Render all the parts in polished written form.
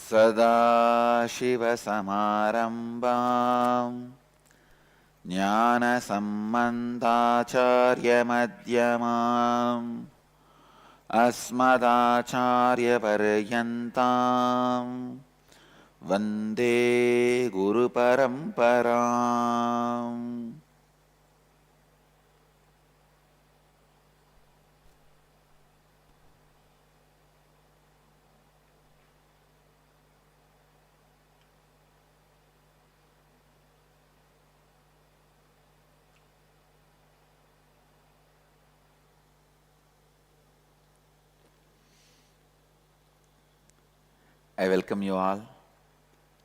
सदाशिवसमारम्भां ज्ञानसम्बन्धाचार्यमध्यमाम् अस्मदाचार्यपर्यन्तां वन्दे गुरुपरम्पराम्. I welcome you all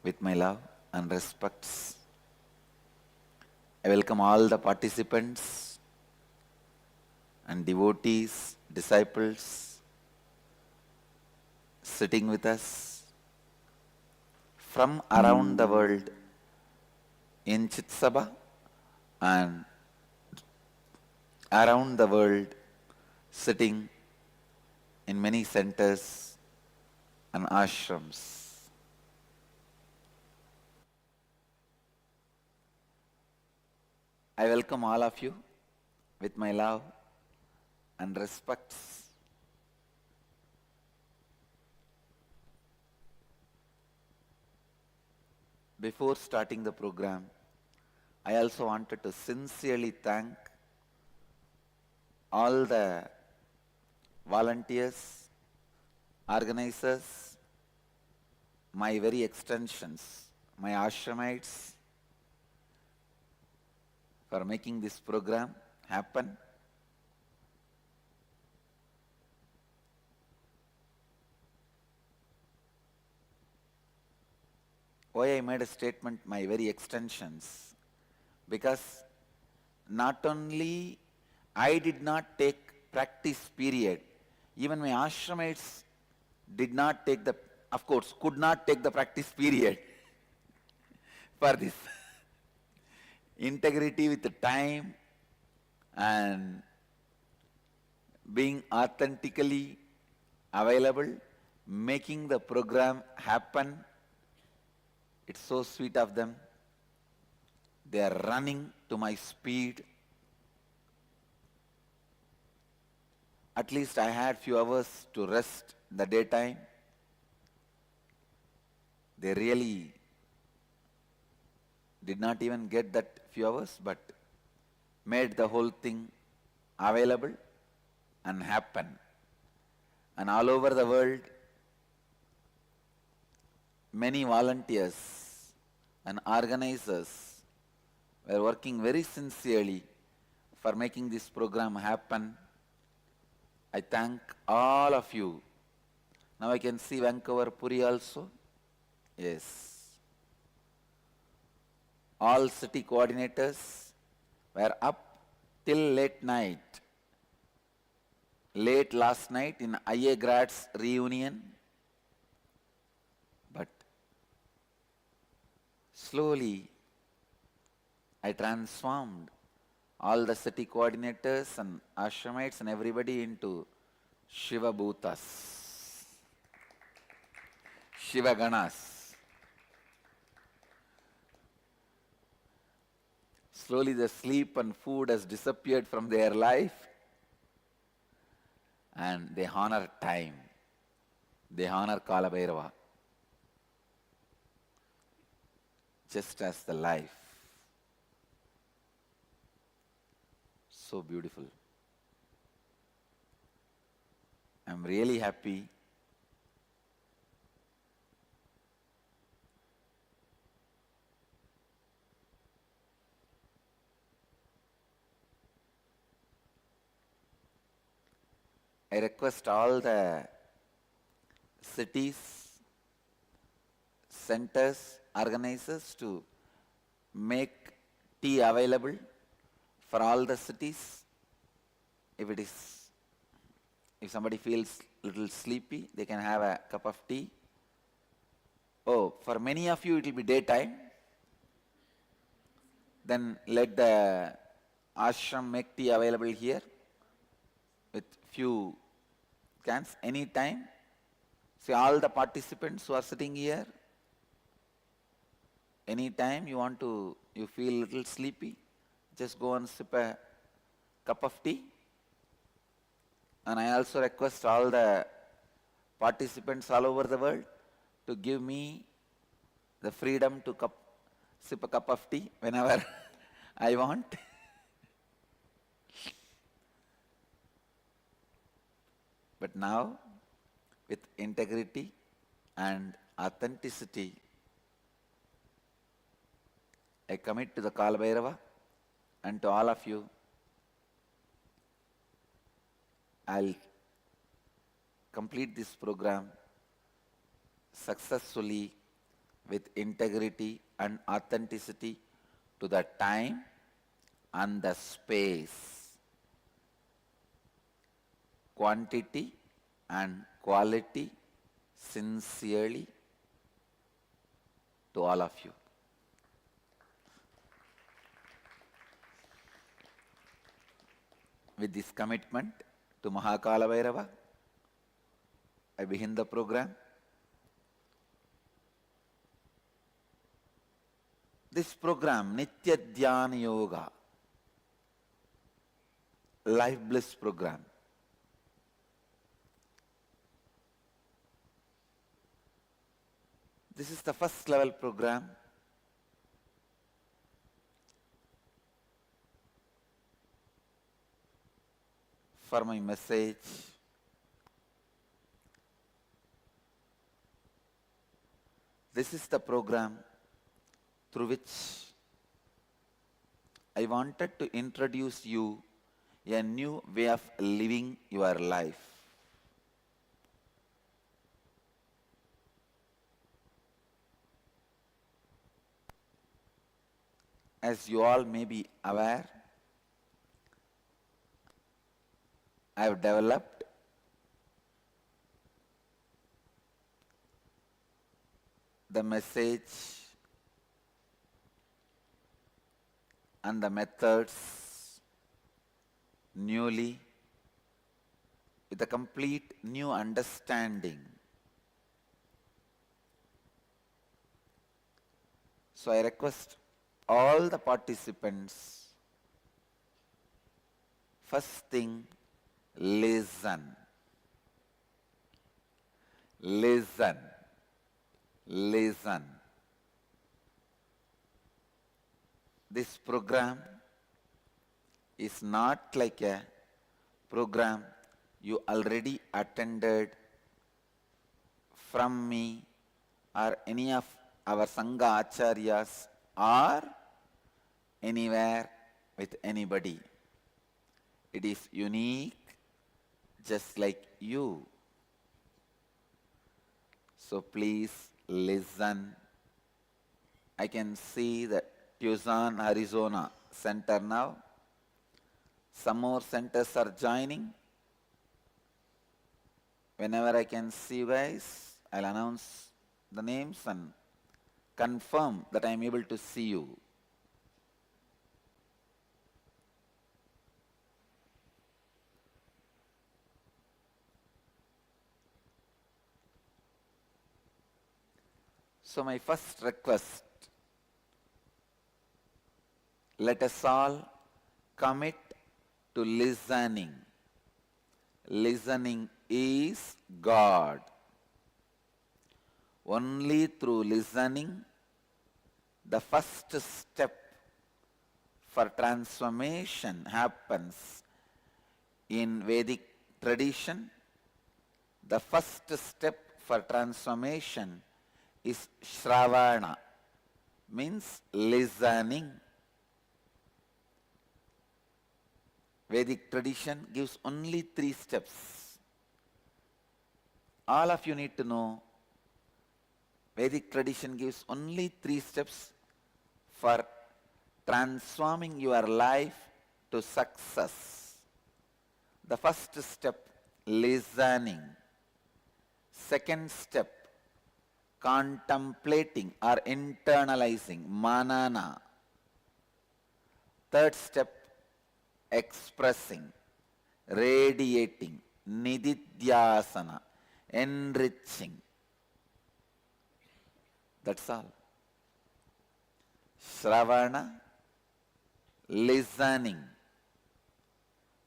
with my love and respects. I welcome all the participants and devotees, disciples sitting with us from around the world in Chitsabha and around the world sitting in many centers and ashrams. I welcome all of you with my love and respects. Before starting the program, I also wanted to sincerely thank all the volunteers, organizers, my very extensions, my ashramites, for making this program happen. Why I made a statement, my very extensions? Because not only I did not take practice period, even my ashramites did not take the, of course, could not take the practice period for this. Integrity with the time and being authentically available, making the program happen. It's so sweet of them. They are running to my speed. At least I had few hours to rest the daytime. They really did not even get that few hours, but made the whole thing available and happen. And all over the world, many volunteers and organizers were working very sincerely for making this program happen. I thank all of you. Now I can see Vancouver, Puri also. Yes. All city coordinators were up till late night. Late last night in IA Grads reunion. But slowly I transformed all the city coordinators and ashramites and everybody into Shiva Bhutas, Shiva Ganas. Slowly the sleep and food has disappeared from their life and they honor time. They honor Kala Bhairava. Just as the life. So beautiful. I'm really happy. I request all the cities, centers, organizers to make tea available for all the cities. If somebody feels a little sleepy, they can have a cup of tea. Oh, for many of you it will be daytime. Then let the ashram make tea available here with few cans anytime. See, all the participants who are sitting here, anytime you feel a little sleepy, just go and sip a cup of tea. And I also request all the participants all over the world to give me the freedom to sip a cup of tea whenever I want. But now, with integrity and authenticity, I commit to the Kala Bhairava and to all of you, I'll complete this program successfully with integrity and authenticity to the time and the space, quantity and quality, sincerely to all of you. With this commitment to Mahakala Bhairava, I begin the program. This program, Nitya Dhyana Yoga, Life Bliss program, this is the first level program. For my message, this is the program through which I wanted to introduce you a new way of living your life. As you all may be aware, I have developed the message and the methods newly with a complete new understanding. So I request all the participants, first thing, listen. Listen. Listen. This program is not like a program you already attended from me or any of our Sangha Acharyas or anywhere with anybody. It is unique, just like you. So please listen. I can see the Tucson, Arizona center now. Some more centers are joining. Whenever I can see you guys, I'll announce the names and confirm that I'm able to see you. So my first request, let us all commit to listening. Listening is God. Only through listening, the first step for transformation happens. In Vedic tradition, the first step for transformation is Shravana, means listening. Vedic tradition gives only 3 steps. All of you need to know, Vedic tradition gives only 3 steps for transforming your life to success. The first step, listening. Second step, contemplating or internalizing, manana. Third step, expressing, radiating, nididhyasana. enriching. That's all. Shravana, listening.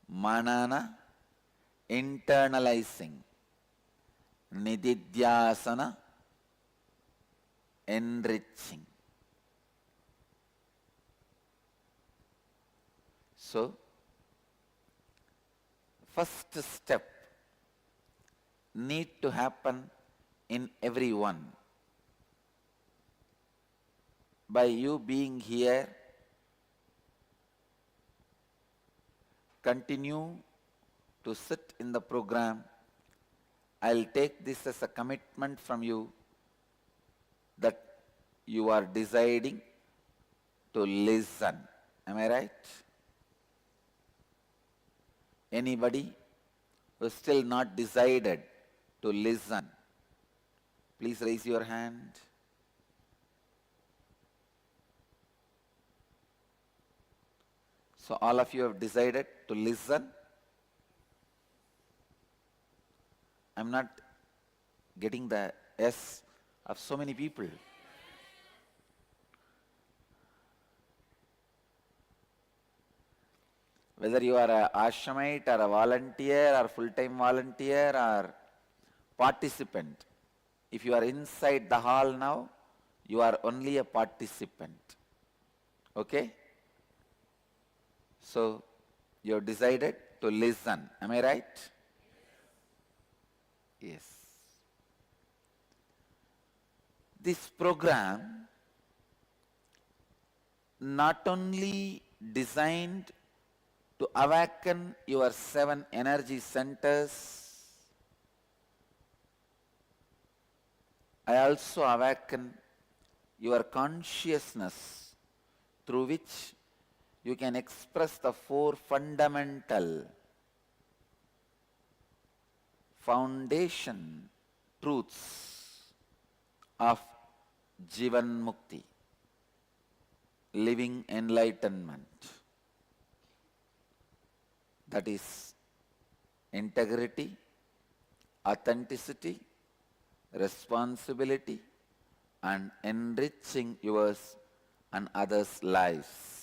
Manana, internalizing. Nididhyasana, enriching. So, first step need to happen in everyone. By you being here, continue to sit in the program. I'll take this as a commitment from you that you are deciding to listen. Am I right? Anybody who is still not decided to listen, please raise your hand. So all of you have decided to listen. I'm not getting the yes of so many people. Whether you are an ashramite or a volunteer or full-time volunteer or participant, if you are inside the hall now, you are only a participant. Okay? So, you have decided to listen. Am I right? Yes. This program not only designed to awaken your 7 energy centers, I also awaken your consciousness through which you can express the 4 fundamental foundation truths of Jivan Mukti, living enlightenment. That is integrity, authenticity, responsibility, and enriching yours and others' lives.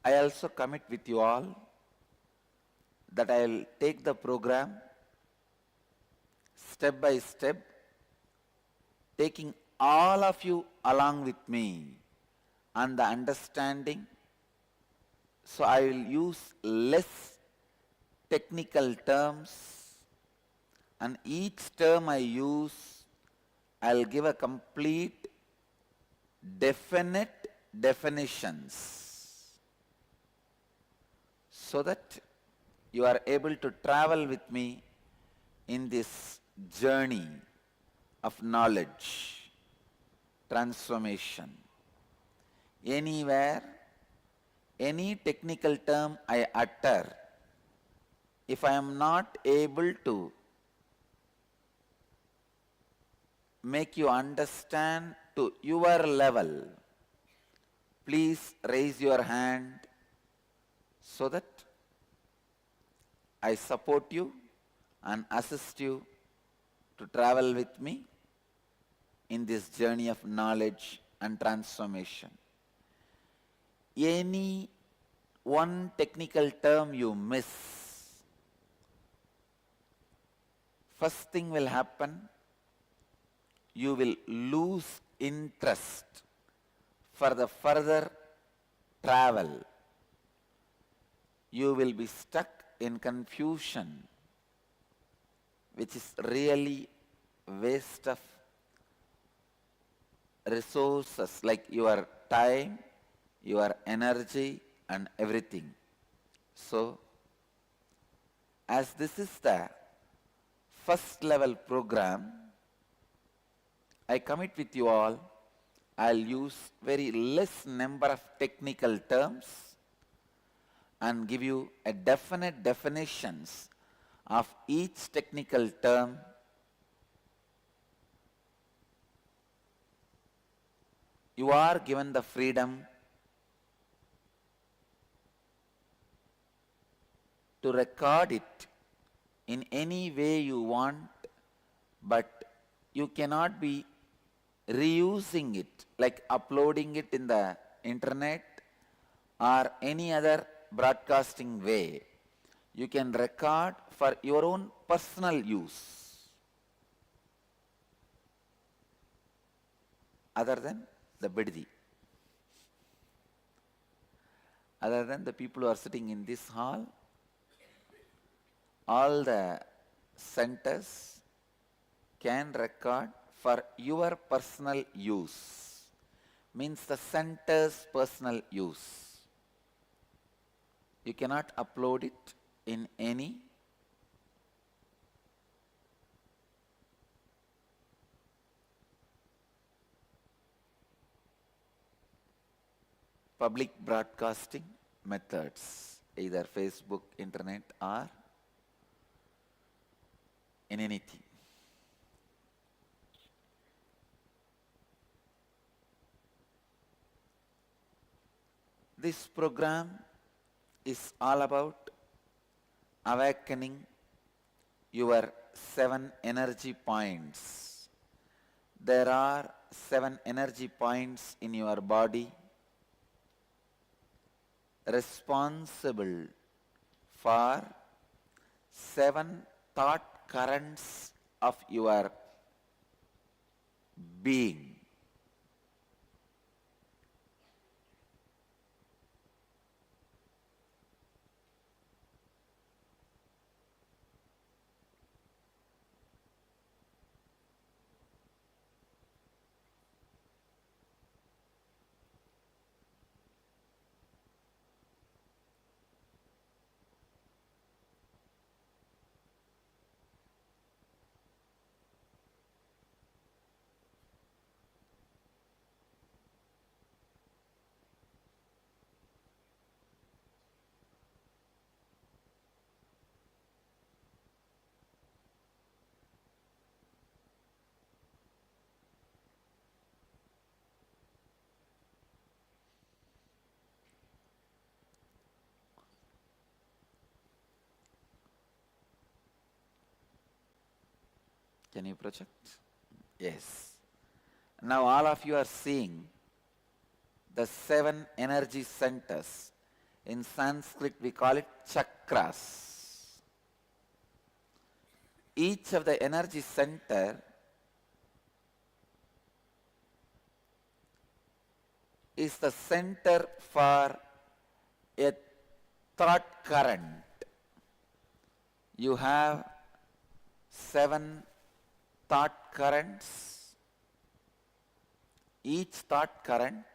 I also commit with you all that I will take the program step by step, taking all of you along with me and the understanding. So I will use less technical terms, and each term I use, I'll give a complete, definite definitions, so that you are able to travel with me in this journey of knowledge, transformation. Anywhere, any technical term I utter, if I am not able to make you understand to your level, please raise your hand so that I support you and assist you to travel with me in this journey of knowledge and transformation. Any one technical term you miss, first thing will happen, you will lose interest for the further travel. You will be stuck in confusion, which is really waste of resources like your time, your energy and everything. So, as this is the first level program, I commit with you all, I'll use very less number of technical terms and give you a definite definitions of each technical term. You are given the freedom to record it in any way you want, but you cannot be reusing it, like uploading it in the internet or any other broadcasting way. You can record for your own personal use, other than the biddi. Other than the people who are sitting in this hall, all the centers can record for your personal use. Means the center's personal use. You cannot upload it in any public broadcasting methods, either Facebook, internet or in anything. This program is all about awakening your 7 energy points. There are 7 energy points in your body responsible for 7 thought currents of your being. Can you project? Yes. Now all of you are seeing the 7 energy centers. In Sanskrit we call it chakras. Each of the energy center is the center for a thought current. You have 7 thought currents. Each thought current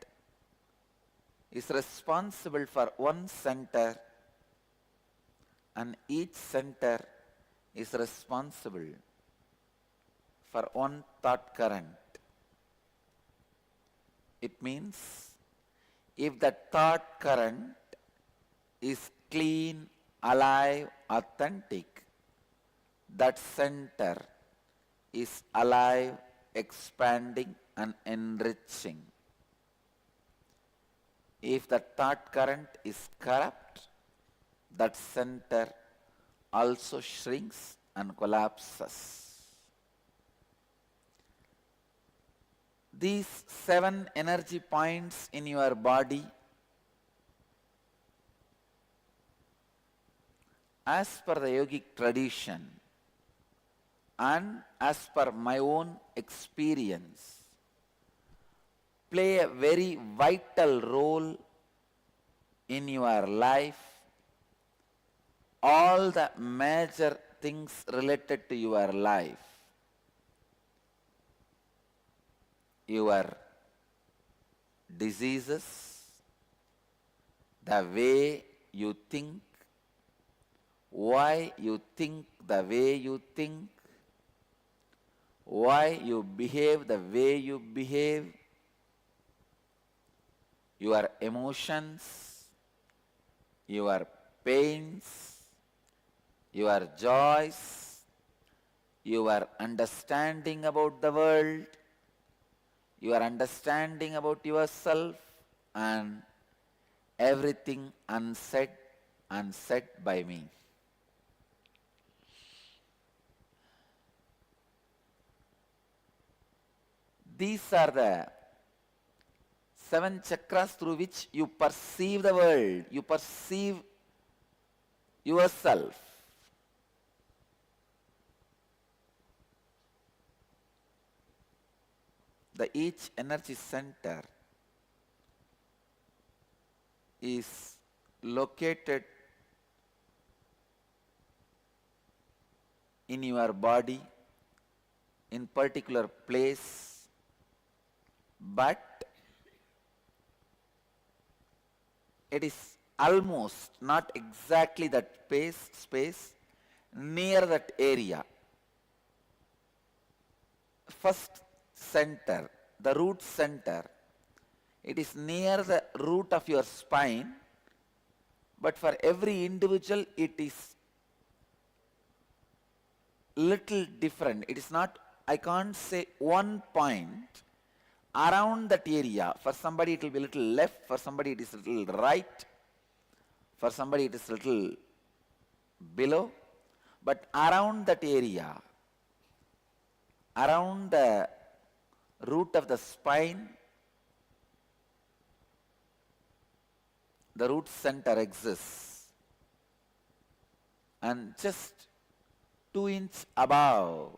is responsible for one center, and each center is responsible for one thought current. It means if the thought current is clean, alive, authentic, that center is alive, expanding and enriching. If the thought current is corrupt, that center also shrinks and collapses. These 7 energy points in your body, as per the yogic tradition and as per my own experience, play a very vital role in your life all the major things related to your life, your diseases, the way you think, why you think the way you think, why you behave the way you behave, your emotions, your pains, your joys, your understanding about the world, your understanding about yourself, and everything unsaid by me. These are the 7 chakras through which you perceive the world, you perceive yourself. Each energy center is located in your body in particular place, but it is almost, not exactly that space near that area. First center, the root center, it is near the root of your spine, but for every individual it is little different. It is not, I can't say one point around that area. For somebody it will be a little left, for somebody it is a little right, for somebody it is a little below, but around that area, around the root of the spine, the root center exists, and just 2 inches above,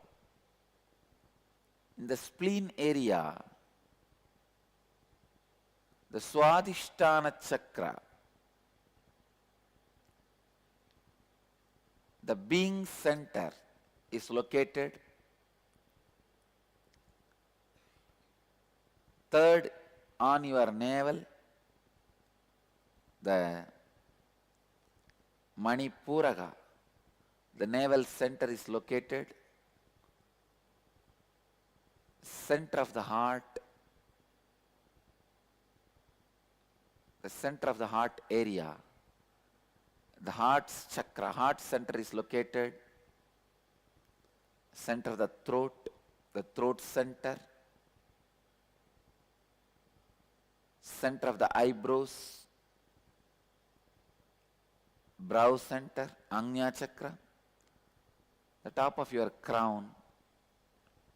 in the spleen area, the Swadhisthana chakra, the being center, is located. Third on your navel, the Manipuraga, the navel center is located. Center of the heart, the center of the heart area, the heart's chakra, heart center is located. Center of the throat center, center of the eyebrows, brow center, Agnya chakra, the top of your crown,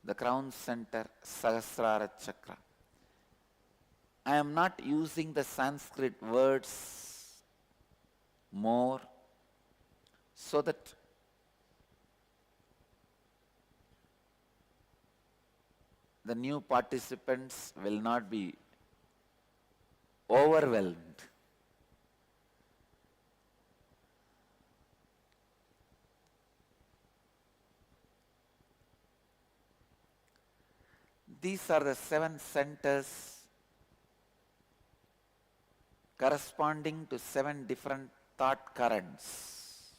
the crown center, Sahasrara chakra. I am not using the Sanskrit words more so that the new participants will not be overwhelmed. These are the 7 centers corresponding to 7 different thought currents.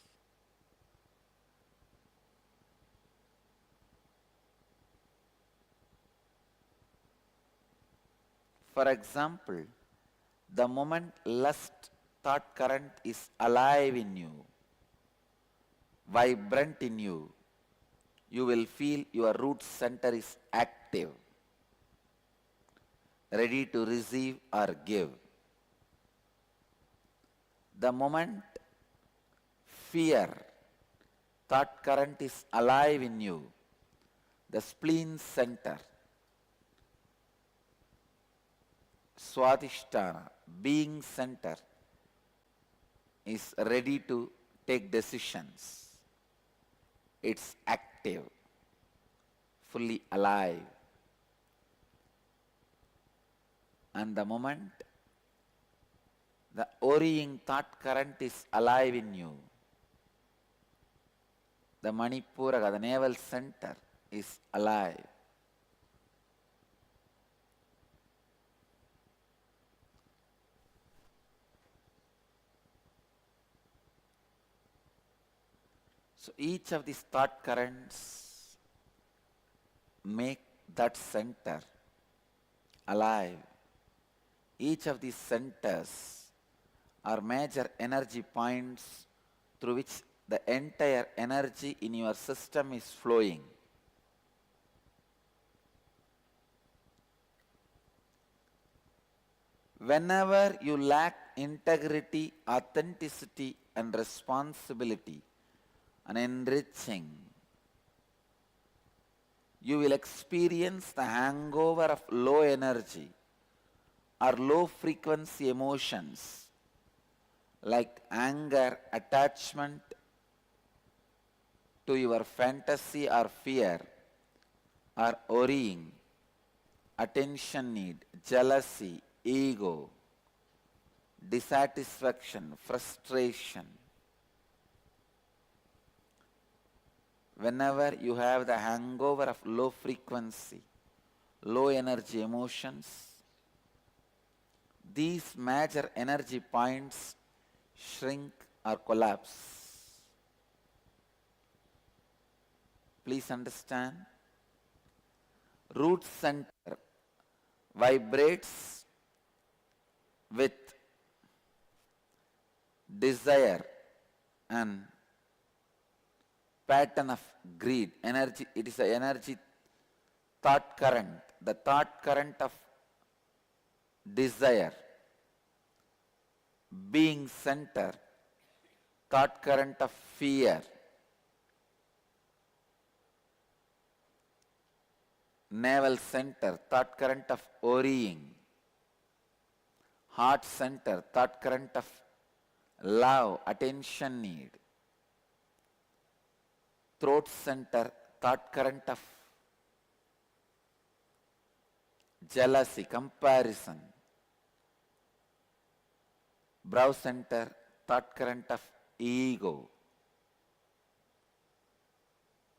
For example, the moment lust thought current is alive in you, vibrant in you, you will feel your root center is active, ready to receive or give. The moment fear thought current is alive in you, the spleen center, Swadhisthana, being center, is ready to take decisions. It's active, fully alive. And the moment the worrying thought current is alive in you, the Manipuraka, the navel center, is alive. So each of these thought currents make that center alive. Each of these centers are major energy points through which the entire energy in your system is flowing. Whenever you lack integrity, authenticity, and responsibility, and enriching, you will experience the hangover of low energy or low frequency emotions like anger, attachment to your fantasy or fear, or worrying, attention need, jealousy, ego, dissatisfaction, frustration. Whenever you have the hangover of low frequency, low energy emotions, these major energy points shrink or collapse. Please understand, root center vibrates with desire and pattern of greed, energy. It is an energy thought current, the thought current of desire, being center, thought current of fear, navel center, thought current of worrying, heart center, thought current of love, attention need, throat center, thought current of jealousy, comparison, brow center, thought current of ego.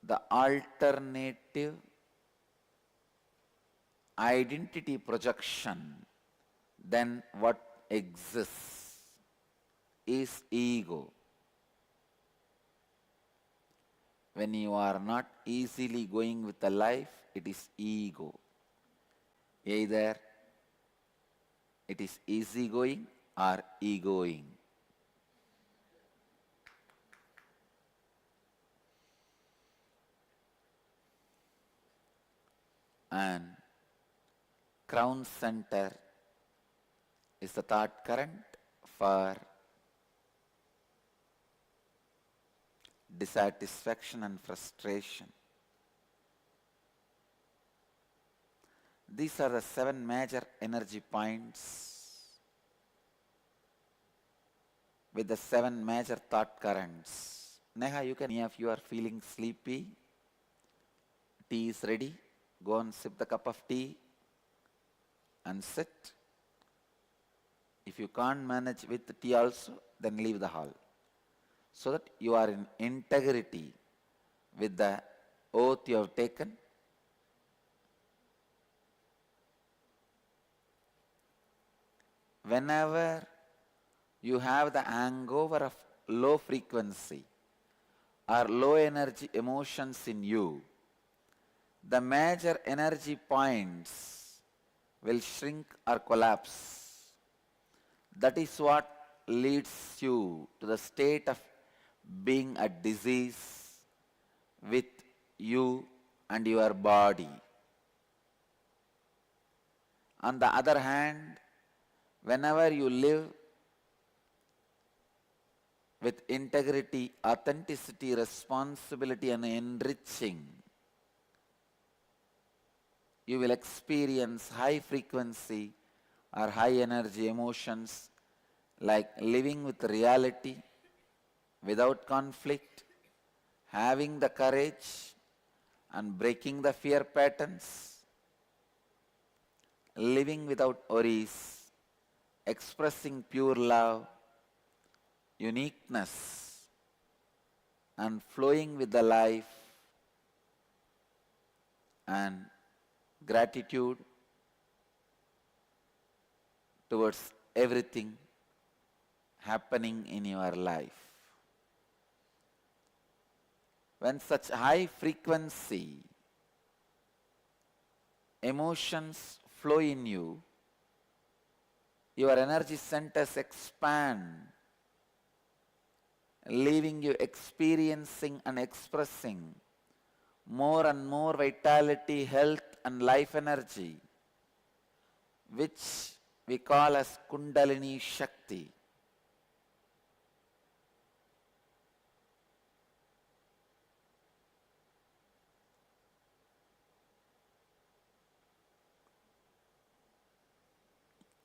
The alternative identity projection than what exists is ego. When you are not easily going with the life, it is ego. Either it is easy going or egoing. And crown center is the thought current for dissatisfaction and frustration. These are the 7 major energy points with the 7 major thought currents. Neha, you can, many of you are feeling sleepy. Tea is ready. Go and sip the cup of tea and sit. If you can't manage with the tea also, then leave the hall, so that you are in integrity with the oath you have taken. Whenever you have the hangover of low frequency or low energy emotions in you, the major energy points will shrink or collapse. That is what leads you to the state of being a disease with you and your body. On the other hand, whenever you live with integrity, authenticity, responsibility, and enriching, you will experience high frequency or high energy emotions like living with reality without conflict, having the courage and breaking the fear patterns, living without worries, expressing pure love, uniqueness, and flowing with the life, and gratitude towards everything happening in your life. When such high frequency emotions flow in you, your energy centers expand, leaving you experiencing and expressing more and more vitality, health and life energy, which we call as Kundalini Shakti.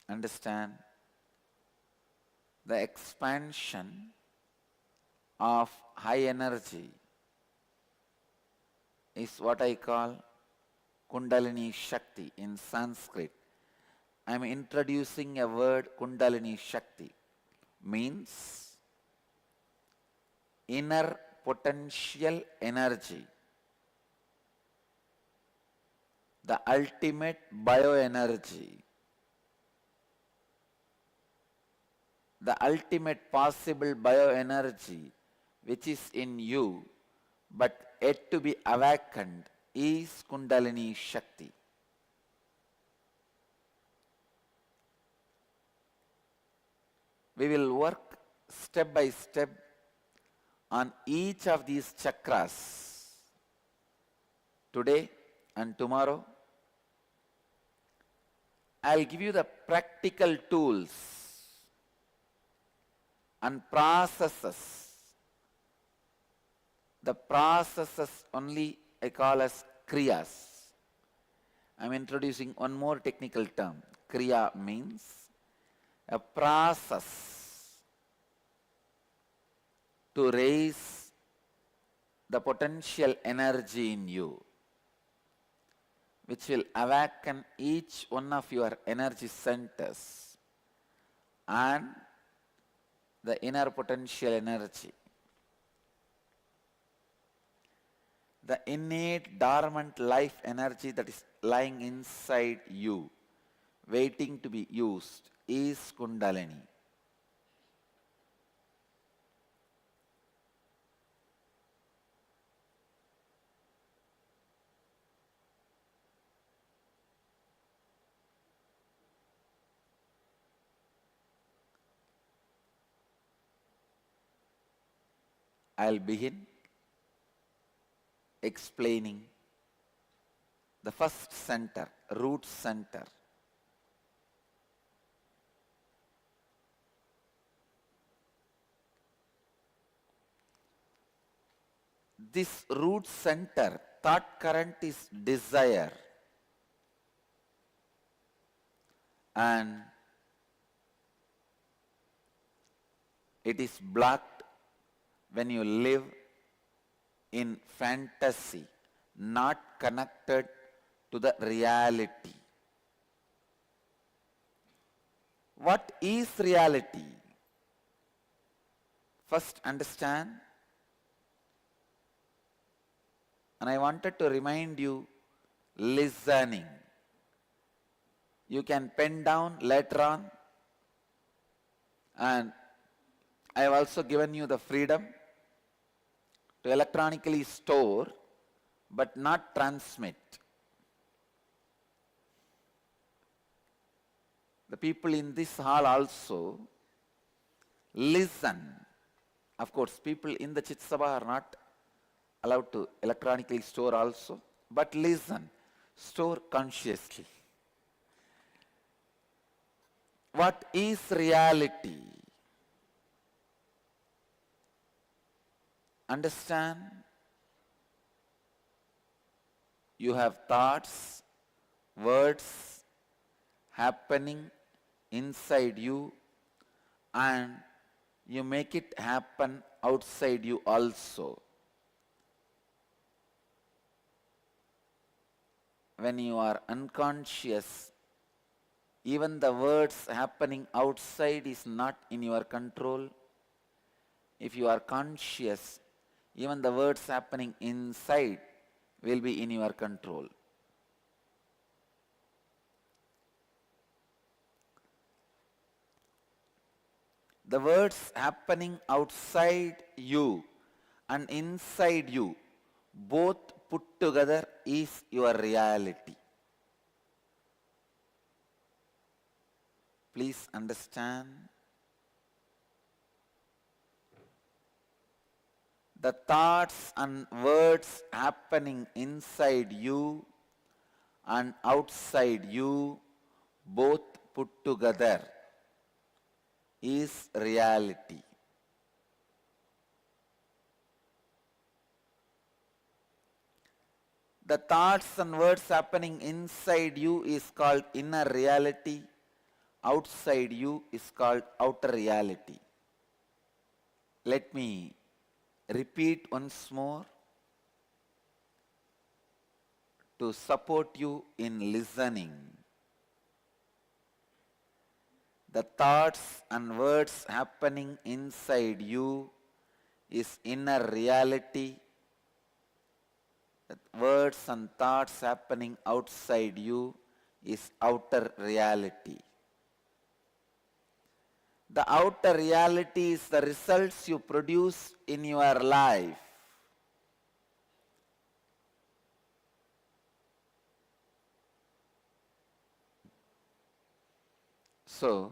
Understand? The expansion of high energy is what I call Kundalini Shakti in Sanskrit. I am introducing a word, Kundalini Shakti, means inner potential energy, the ultimate bioenergy, the ultimate possible bioenergy which is in you but yet to be awakened is Kundalini Shakti. We will work step by step on each of these chakras today and tomorrow. I'll give you the practical tools and processes. The processes only I call as kriyas. I'm introducing one more technical term. Kriya means a process to raise the potential energy in you, which will awaken each one of your energy centers and the inner potential energy. The innate dormant life energy that is lying inside you, waiting to be used, is Kundalini. I'll begin explaining the first center, root center. This root center, thought current is desire, and it is blocked when you live in fantasy, not connected to the reality. What is reality? First understand, and I wanted to remind you, listening. You can pen down later on, and I have also given you the freedom to electronically store but not transmit. The people in this hall also listen. Of course, people in the Chit Sabha are not allowed to electronically store also, but listen, store consciously. What is reality? Understand? You have thoughts, words happening inside you, and you make it happen outside you also. When you are unconscious, even the words happening outside is not in your control. If you are conscious, even the words happening inside will be in your control. The words happening outside you and inside you, both put together, is your reality. Please understand. The thoughts and words happening inside you and outside you, both put together, is reality. The thoughts and words happening inside you is called inner reality. Outside you is called outer reality. Let me repeat once more to support you in listening. The thoughts and words happening inside you is inner reality. The words and thoughts happening outside you is outer reality. The outer reality is the results you produce in your life. So,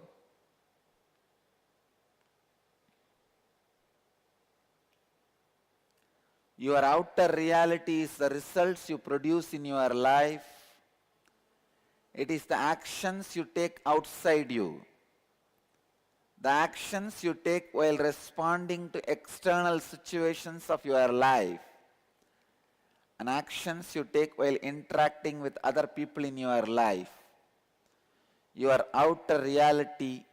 your outer reality is the results you produce in your life. It is the actions you take outside you. The actions you take while responding to external situations of your life. And actions you take while interacting with other people in your life. Your outer reality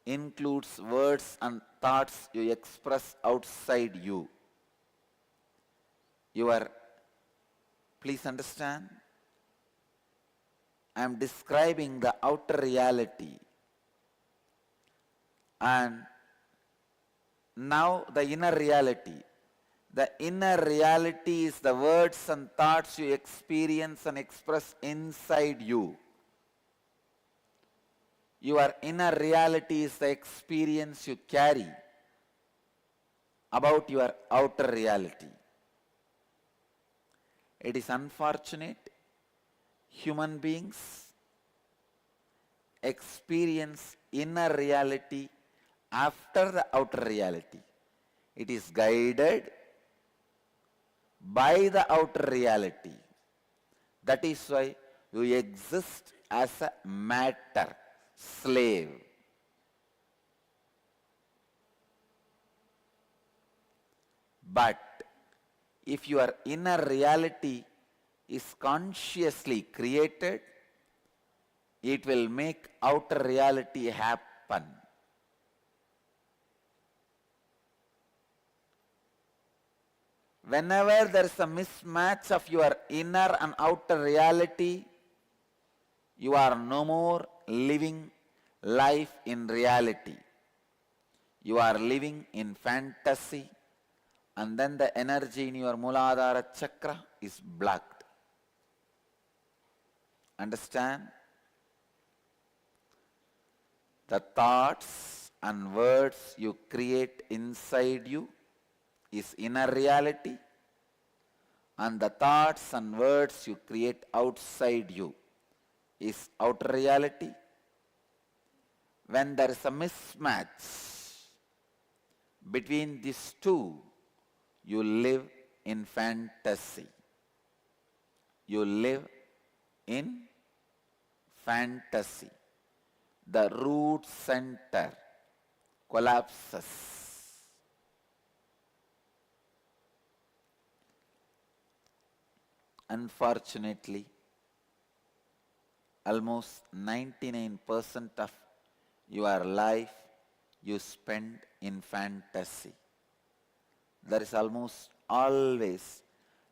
includes words and thoughts you express outside you. Please understand, I am describing the outer reality. And now the inner reality. The inner reality is the words and thoughts you experience and express inside you. Your inner reality is the experience you carry about your outer reality. It is unfortunate human beings experience inner reality after the outer reality. It is guided by the outer reality. That is why you exist as a matter slave. But if your inner reality is consciously created, it will make outer reality happen. Whenever there is a mismatch of your inner and outer reality, you are no more living life in reality. You are living in fantasy, and then the energy in your Muladhara chakra is blocked. Understand? The thoughts and words you create inside you is inner reality, and the thoughts and words you create outside you is outer reality. When there is a mismatch between these two, you live in fantasy. You live in fantasy. The root center collapses. Unfortunately, almost 99% of your life you spend in fantasy. There is almost always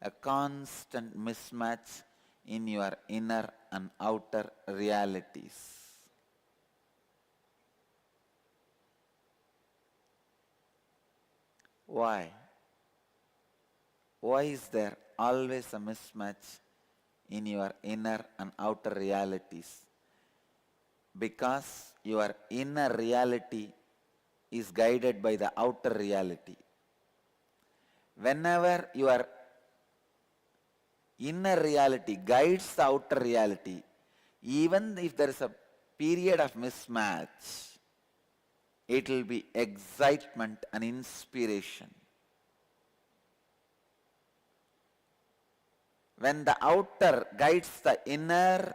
a constant mismatch in your inner and outer realities. Why? Why is there always a mismatch in your inner and outer realities? Because your inner reality is guided by the outer reality. Whenever your inner reality guides the outer reality, even if there is a period of mismatch, it will be excitement and inspiration. When the outer guides the inner,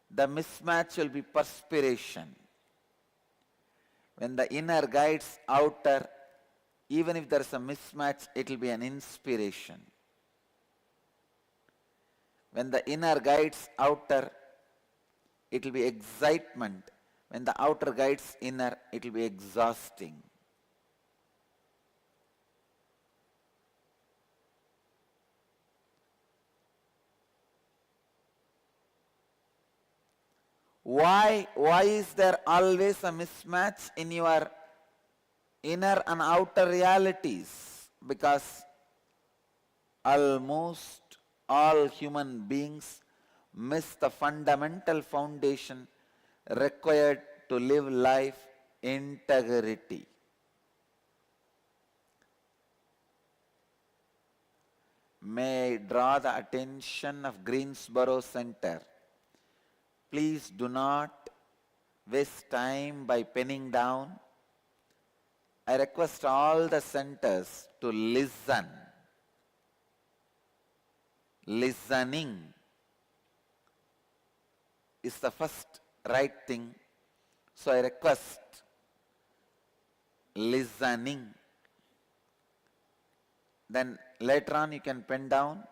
the mismatch will be perspiration. When the inner guides outer, even if there is a mismatch, it will be an inspiration. When the inner guides outer, it will be excitement. When the outer guides inner, it will be exhausting. Why is there always a mismatch in your inner and outer realities? Because almost all human beings miss the fundamental foundation required to live life: integrity. May I draw the attention of Greensboro Center? Please do not waste time by penning down. I request all the centers to listen. Listening is the first right thing. So I request listening. Then later on you can pen down.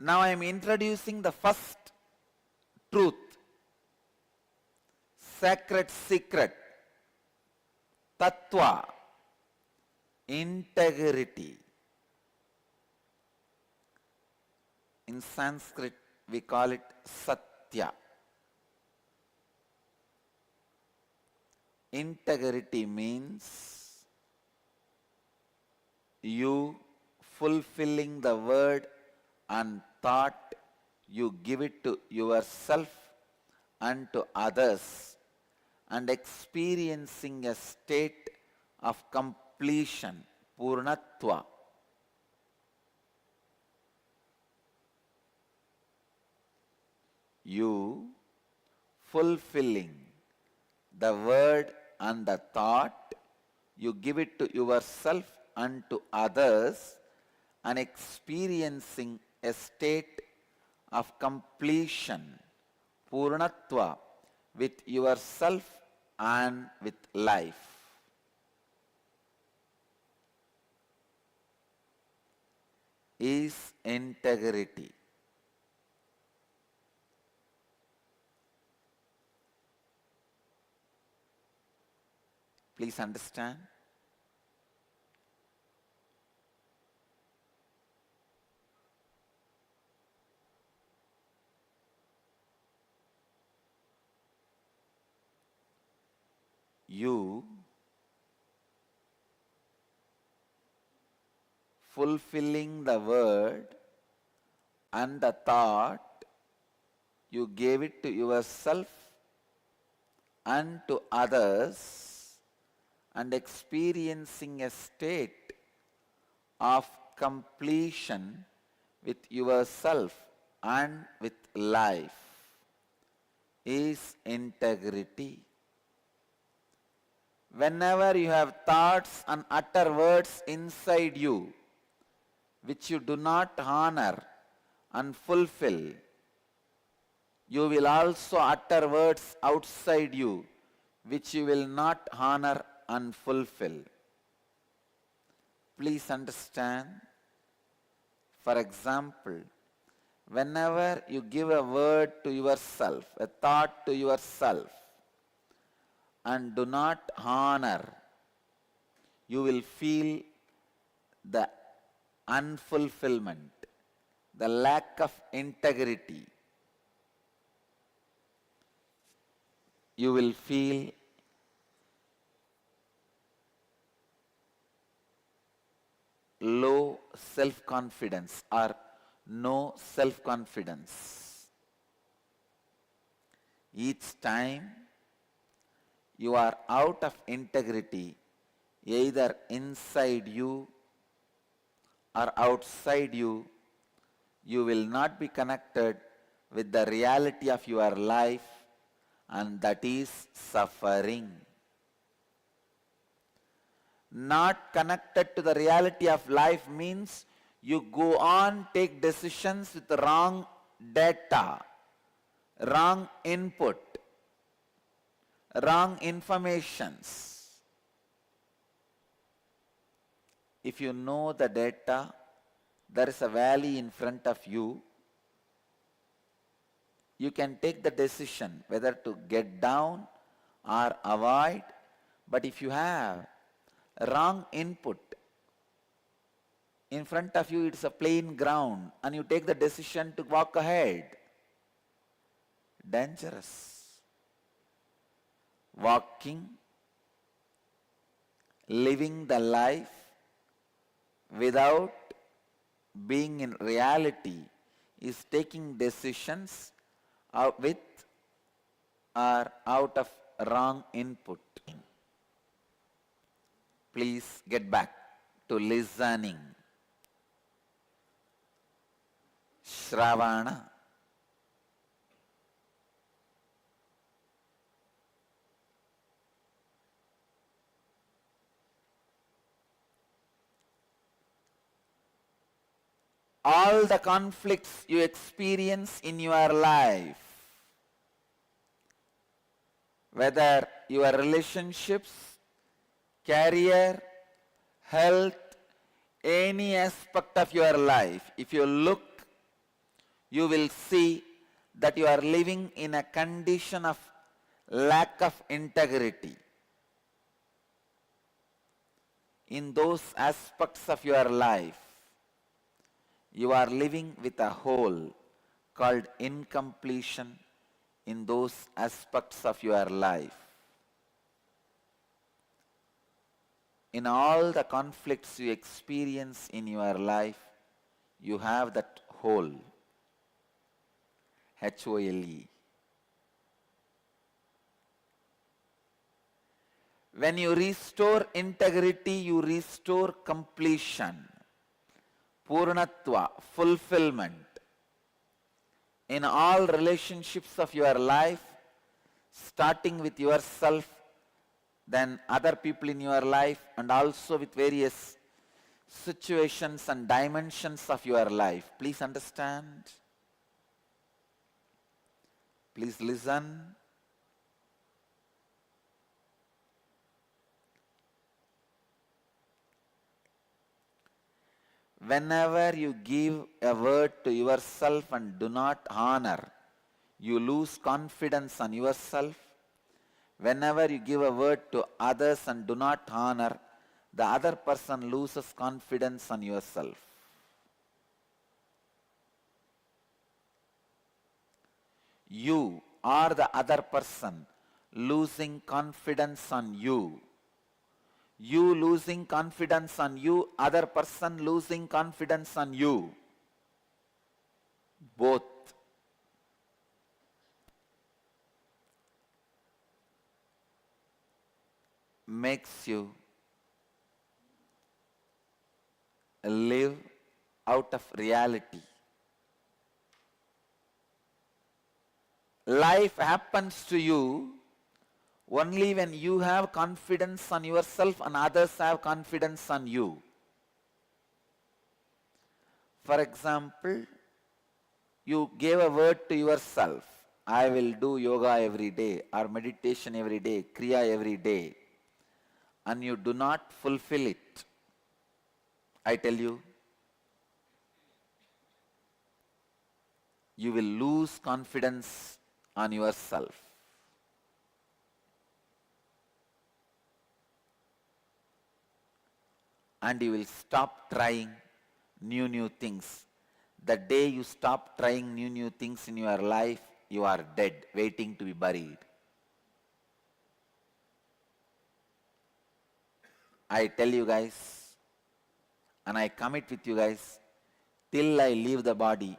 Now I am introducing the first truth, sacred secret, tattva, integrity. In Sanskrit we call it satya. Integrity means you fulfilling the word and thought you give it to yourself and to others, and experiencing a state of completion, purnatva. You fulfilling the word and the thought, you give it to yourself and to others, and experiencing a state of completion, purnatva, with yourself and with life. Is integrity. Please understand. You fulfilling the word and the thought, you gave it to yourself and to others, and experiencing a state of completion with yourself and with life is integrity. Whenever you have thoughts and utter words inside you which you do not honor and fulfill, you will also utter words outside you which you will not honor and fulfill. Please understand. For example, whenever you give a word to yourself, a thought to yourself, and do not honor, you will feel the unfulfillment, the lack of integrity, you will feel low self-confidence or no self-confidence. Each time you are out of integrity, either inside you or outside you, you will not be connected with the reality of your life, and that is suffering. Not connected to the reality of life means you go on, take decisions with wrong data, wrong input, wrong informations. If you know the data, there is a valley in front of you, you can take the decision whether to get down or avoid. But if you have wrong input, in front of you it's a plain ground and you take the decision to walk ahead, dangerous. Walking, living the life without being in reality is taking decisions with or out of wrong input. Please get back to listening. Shravana. All the conflicts you experience in your life, whether your relationships, career, health, any aspect of your life, if you look, you will see that you are living in a condition of lack of integrity. In those aspects of your life, you are living with a hole called incompletion in those aspects of your life. In all the conflicts you experience in your life, you have that hole, H-O-L-E. When you restore integrity, you restore completion, Purnatva, fulfillment. In all relationships of your life, starting with yourself, then other people in your life, and also with various situations and dimensions of your life. Please understand. Please listen. Whenever you give a word to yourself and do not honor, you lose confidence on yourself. Whenever you give a word to others and do not honor, the other person loses confidence on yourself. You or the other person losing confidence on you. You losing confidence on you, other person losing confidence on you. Both. Makes you live out of reality. Life happens to you only when you have confidence on yourself and others have confidence on you. For example, you gave a word to yourself, I will do yoga every day or meditation every day, kriya every day, and you do not fulfill it. I tell you, you will lose confidence on yourself. And you will stop trying new things. The day you stop trying new things in your life, you are dead, waiting to be buried. I tell you guys, and I commit with you guys, till I leave the body,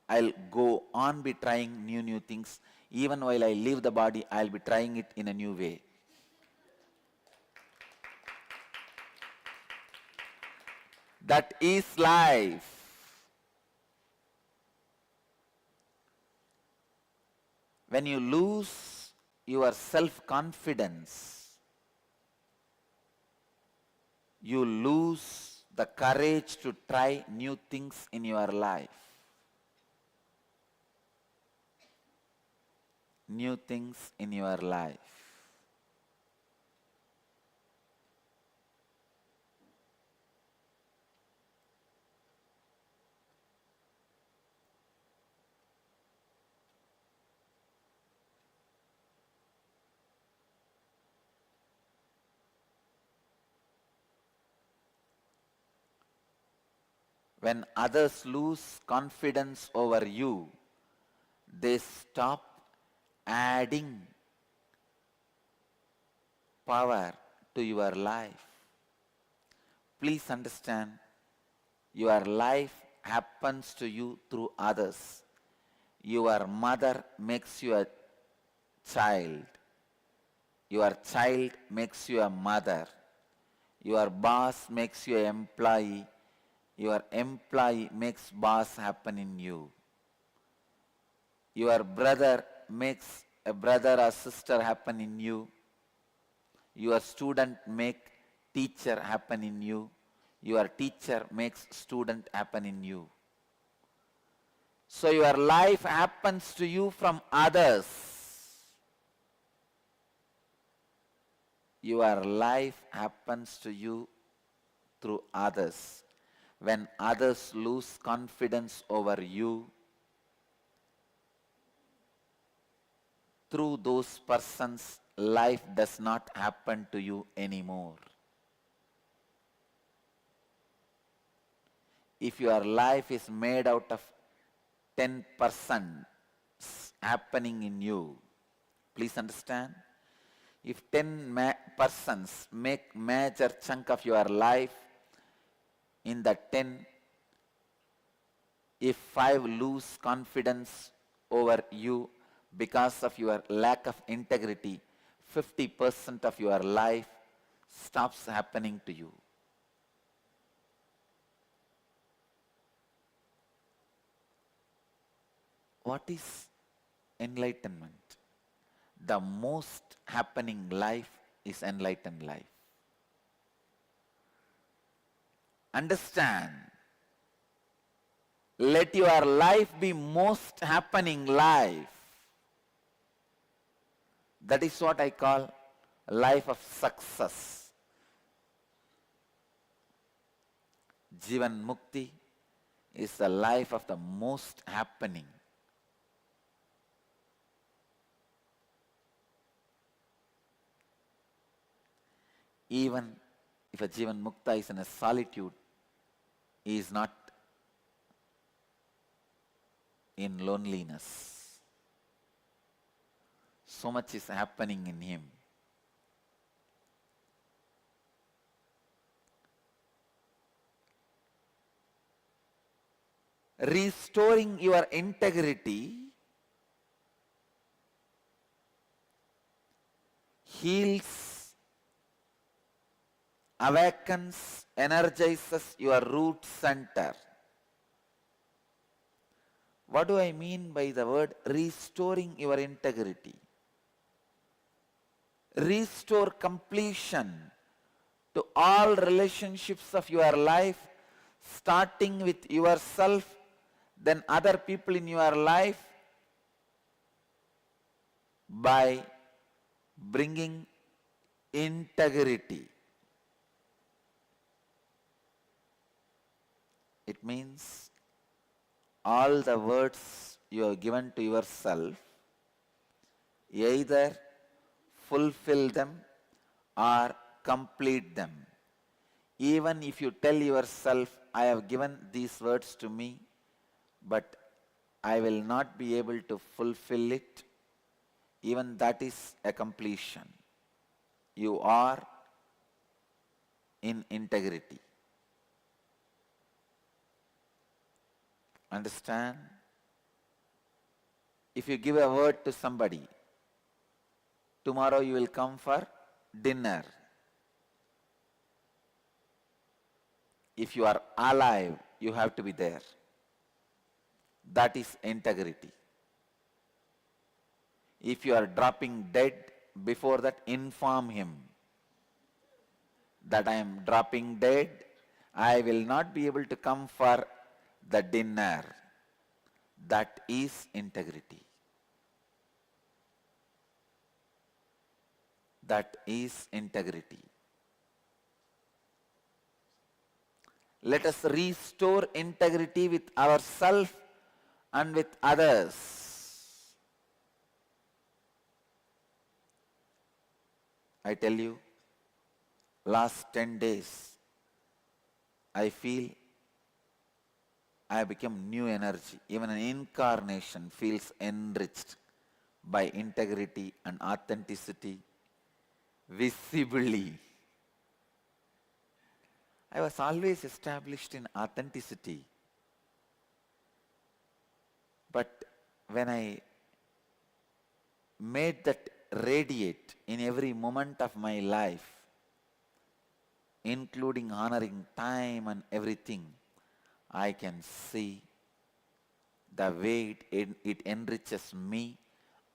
I'll go on be trying new things. Even while I leave the body, I'll be trying it in a new way. That is life. When you lose your self-confidence, you lose the courage to try new things in your life. New things in your life. When others lose confidence over you, they stop adding power to your life. Please understand, your life happens to you through others. Your mother makes you a child. Your child makes you a mother. Your boss makes you an employee. Your employee makes boss happen in you. Your brother makes a brother or sister happen in you. Your student makes teacher happen in you. Your teacher makes student happen in you. So your life happens to you from others. Your life happens to you through others. When others lose confidence over you, through those persons, life does not happen to you anymore. If your life is made out of 10% happening in you, please understand, if 10 persons make major chunk of your life, in the 10, if 5 lose confidence over you because of your lack of integrity, 50% of your life stops happening to you. What is enlightenment? The most happening life is enlightened life. Understand. Let your life be most happening life. That is what I call life of success. Jivan Mukti is the life of the most happening. Even if a Jivan Mukta is in a solitude, he is not in loneliness. So much is happening in him. Restoring your integrity heals, awakens, energizes your root center. What do I mean by the word restoring your integrity? Restore completion to all relationships of your life, starting with yourself, then other people in your life, by bringing integrity. It means all the words you have given to yourself, either fulfill them or complete them. Even if you tell yourself, I have given these words to me, but I will not be able to fulfill it. Even that is a completion. You are in integrity. Understand? If you give a word to somebody, tomorrow you will come for dinner. If you are alive, you have to be there. That is integrity. If you are dropping dead, before that inform him that I am dropping dead, I will not be able to come for the dinner. That is integrity. That is integrity. Let us restore integrity with ourselves and with others. I tell you, last 10 days, I feel I have become new energy. Even an incarnation feels enriched by integrity and authenticity visibly. I was always established in authenticity. But when I made that radiate in every moment of my life, including honoring time and everything, I can see the way it enriches me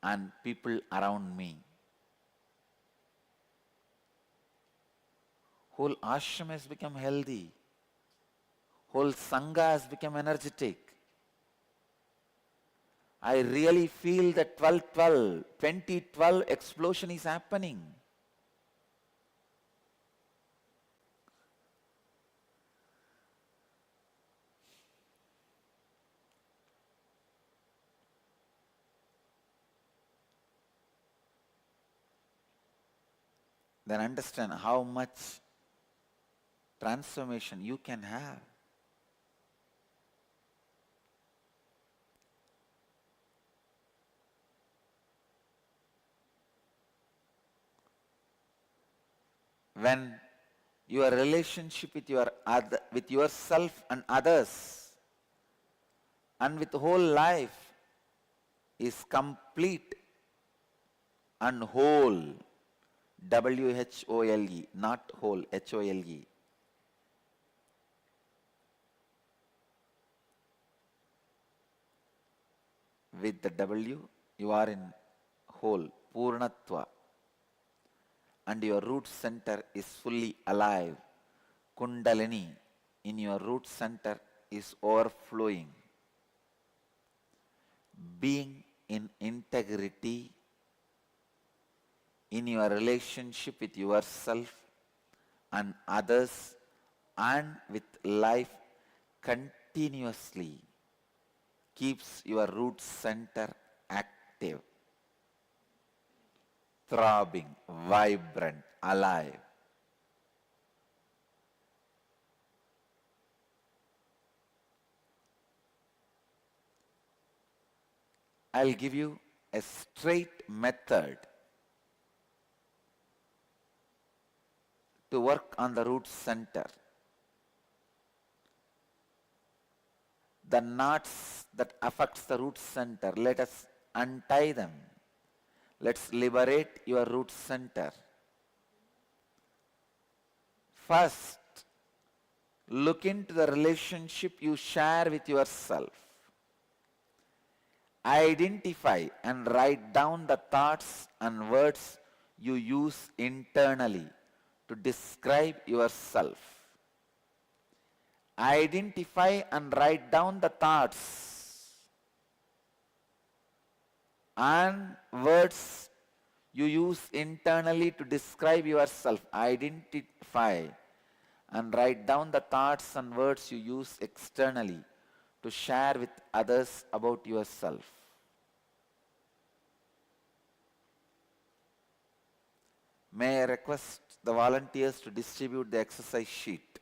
and people around me. Whole ashram has become healthy. Whole sangha has become energetic. I really feel that 2012 explosion is happening. Then understand how much transformation you can have. When your relationship with with yourself and others and with whole life is complete and whole, W-H-O-L-E, not whole, H-O-L-E. With the W, you are in whole, Purnatva. And your root center is fully alive. Kundalini in your root center is overflowing. Being in integrity in your relationship with yourself and others and with life continuously keeps your root center active, throbbing, vibrant, alive. I'll give you a straight method to work on the root center. The knots that affects the root center, let us untie them. Let's liberate your root center. First, look into the relationship you share with yourself. Identify and write down the thoughts and words you use internally to describe yourself. Identify and write down the thoughts and words you use internally to describe yourself. Identify and write down the thoughts and words you use externally to share with others about yourself. May I request the volunteers to distribute the exercise sheet.